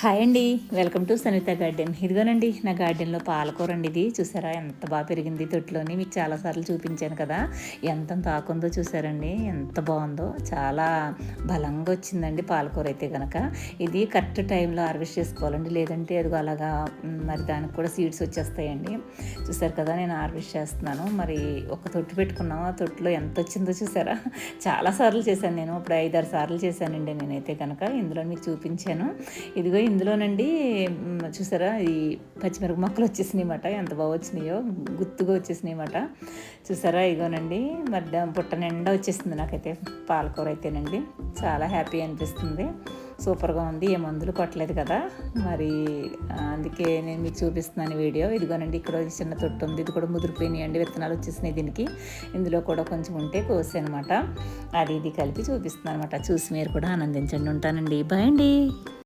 Hi అండి, welcome to Sanitha garden. ఇదిగోనండి నా గార్డెన్లో పాలకూర అండి. ఇది చూసారా ఎంత బాగా పెరిగింది తొట్టులోని. మీకు చాలాసార్లు చూపించాను కదా, ఎంత ఆకుందో చూసారండి, ఎంత బాగుందో. చాలా బలంగా వచ్చిందండి పాలకూర అయితే కనుక. ఇది కరెక్ట్ టైంలో హార్వెస్ట్ చేసుకోవాలండి, లేదంటే అది అలాగా మరి దానికి కూడా సీడ్స్ వచ్చేస్తాయండి. చూసారు కదా నేను హార్వెస్ట్ చేస్తున్నాను. మరి ఒక తొట్టు పెట్టుకున్నాము, ఆ తొట్టులో ఎంత వచ్చిందో చూసారా. చాలాసార్లు చేశాను నేను, ఇప్పుడు 5-6 సార్లు చేశానండి నేనైతే కనుక. ఇందులో మీకు చూపించాను. ఇదిగో ఇందులోనండి చూసారా ఈ పచ్చిమిరప మొక్కలు వచ్చేసినాయి అన్నమాట. ఎంత బాగా వచ్చినాయో, గుత్తుగా వచ్చేసినాయి అన్నమాట. చూసారా ఇగోనండి, మరి పుట్ట నిండా వచ్చేసింది నాకైతే పాలకూర అయితేనండి. చాలా హ్యాపీ అనిపిస్తుంది, సూపర్గా ఉంది. ఏ మందులు కొట్టలేదు కదా, మరి అందుకే నేను మీకు చూపిస్తున్నాను వీడియో. ఇదిగోనండి ఇక్కడ చిన్న తొట్టు ఉంది, ఇది కూడా ముదిరిపోయినాయండి, విత్తనాలు వచ్చేసినాయి దీనికి. ఇందులో కూడా కొంచెం ఉంటే కోసి అనమాట, అది ఇది కలిపి చూపిస్తున్నాను అనమాట. చూసి మీరు కూడా ఆనందించండి. ఉంటానండి, బాయ్ అండి.